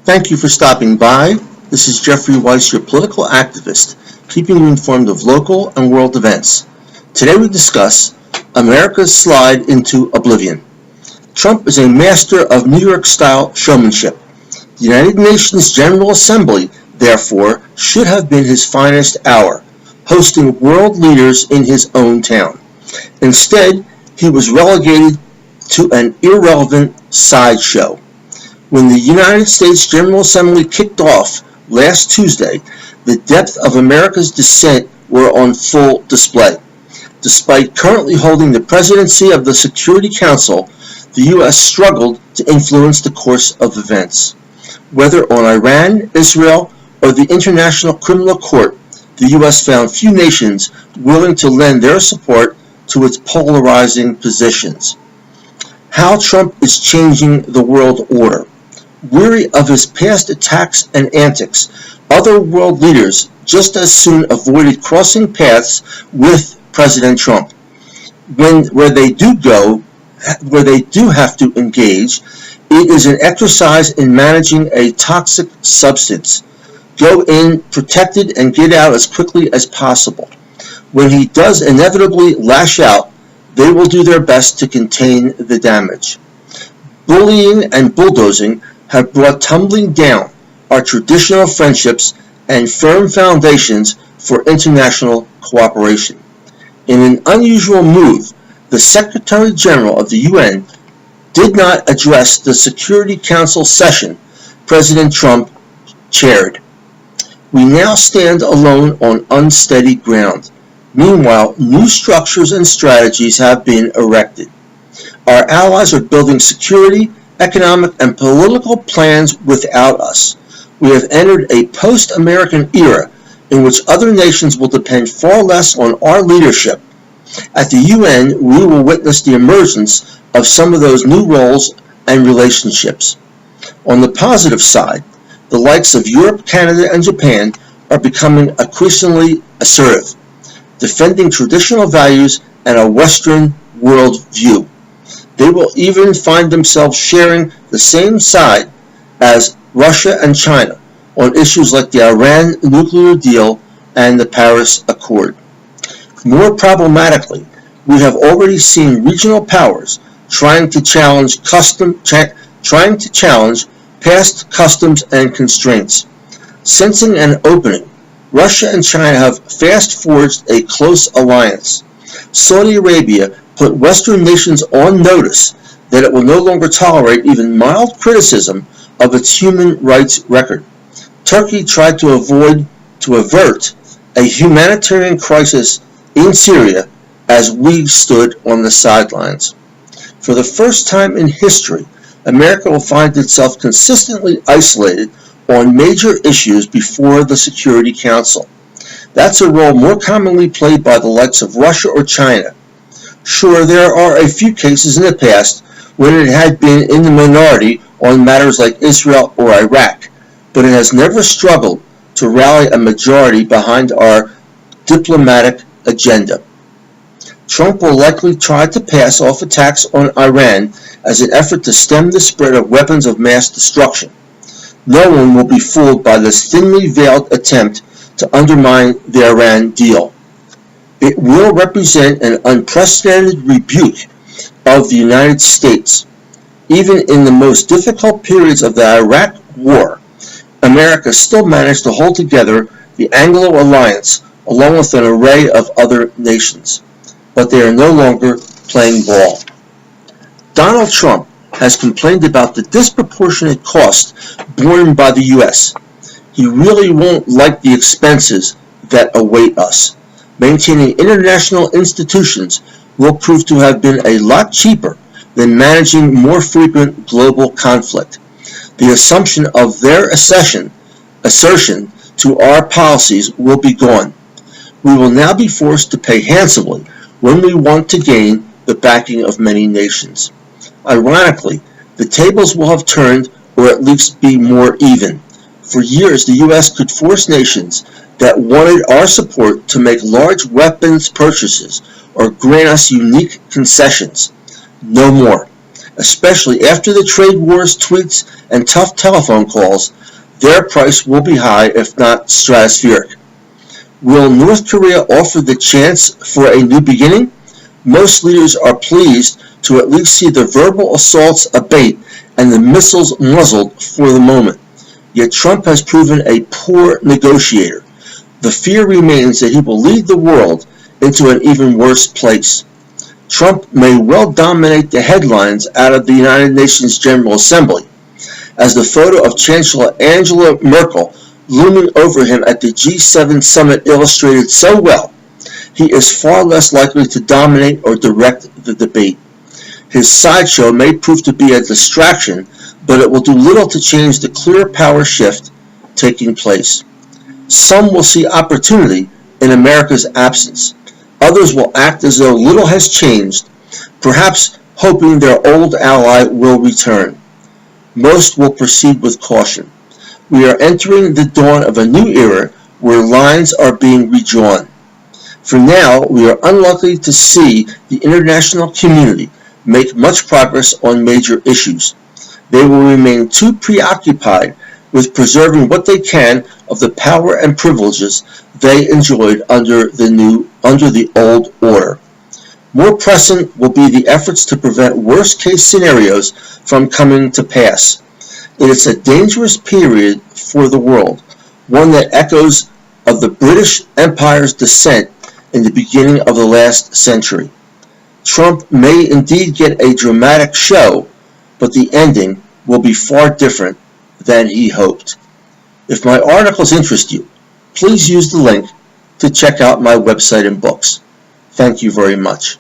Thank you for stopping by. This is Jeffrey Weiss, your political activist, keeping you informed of local and world events. Today we discuss America's slide into oblivion. Trump is a master of New York-style showmanship. The United Nations General Assembly, therefore, should have been his finest hour, hosting world leaders in his own town. Instead, he was relegated to an irrelevant sideshow. When the United States General Assembly kicked off last Tuesday, the depth of America's dissent were on full display. Despite currently holding the presidency of the Security Council, the U.S. struggled to influence the course of events. Whether on Iran, Israel, or the International Criminal Court, the U.S. found few nations willing to lend their support to its polarizing positions. How Trump is changing the world order. Weary of his past attacks and antics, other world leaders just as soon avoided crossing paths with President Trump. Where they do have to engage, it is an exercise in managing a toxic substance. Go in protected and get out as quickly as possible. When he does inevitably lash out, they will do their best to contain the damage. Bullying and bulldozing have brought tumbling down our traditional friendships and firm foundations for international cooperation. In an unusual move, the Secretary General of the UN did not address the Security Council session President Trump chaired. We now stand alone on unsteady ground. Meanwhile, new structures and strategies have been erected. Our allies are building security, economic, and political plans without us. We have entered a post-American era in which other nations will depend far less on our leadership. At the UN, we will witness the emergence of some of those new roles and relationships. On the positive side, the likes of Europe, Canada, and Japan are becoming increasingly assertive, defending traditional values and a Western world view. They will even find themselves sharing the same side as Russia and China on issues like the Iran nuclear deal and the Paris Accord. More problematically, we have already seen regional powers trying to challenge past customs and constraints. Sensing an opening, Russia and China have fast-forged a close alliance. Saudi Arabia put Western nations on notice that it will no longer tolerate even mild criticism of its human rights record. Turkey tried to avert a humanitarian crisis in Syria as we stood on the sidelines. For the first time in history, America will find itself consistently isolated on major issues before the Security Council. That's a role more commonly played by the likes of Russia or China. Sure, there are a few cases in the past when it had been in the minority on matters like Israel or Iraq, but it has never struggled to rally a majority behind our diplomatic agenda. Trump will likely try to pass off attacks on Iran as an effort to stem the spread of weapons of mass destruction. No one will be fooled by this thinly veiled attempt to undermine the Iran deal. It will represent an unprecedented rebuke of the United States. Even in the most difficult periods of the Iraq War, America still managed to hold together the Anglo Alliance along with an array of other nations. But they are no longer playing ball. Donald Trump has complained about the disproportionate cost borne by the U.S. He really won't like the expenses that await us. Maintaining international institutions will prove to have been a lot cheaper than managing more frequent global conflict. The assumption of their assertion to our policies will be gone. We will now be forced to pay handsomely when we want to gain the backing of many nations. Ironically, the tables will have turned or at least be more even. For years, the U.S. could force nations that wanted our support to make large weapons purchases or grant us unique concessions. No more. Especially after the trade wars, tweets, and tough telephone calls, their price will be high, if not stratospheric. Will North Korea offer the chance for a new beginning? Most leaders are pleased to at least see the verbal assaults abate and the missiles muzzled for the moment. Yet Trump has proven a poor negotiator. The fear remains that he will lead the world into an even worse place. Trump may well dominate the headlines out of the United Nations General Assembly, as the photo of Chancellor Angela Merkel looming over him at the G7 summit illustrated so well. He is far less likely to dominate or direct the debate. His sideshow may prove to be a distraction, but it will do little to change the clear power shift taking place. Some will see opportunity in America's absence. Others will act as though little has changed, perhaps hoping their old ally will return. Most will proceed with caution. We are entering the dawn of a new era where lines are being redrawn. For now, we are unlikely to see the international community make much progress on major issues. They will remain too preoccupied with preserving what they can of the power and privileges they enjoyed under the old order. More pressing will be the efforts to prevent worst-case scenarios from coming to pass. It is a dangerous period for the world, one that echoes of the British Empire's descent in the beginning of the last century. Trump may indeed get a dramatic show, but the ending will be far different than he hoped. If my articles interest you, please use the link to check out my website and books. Thank you very much.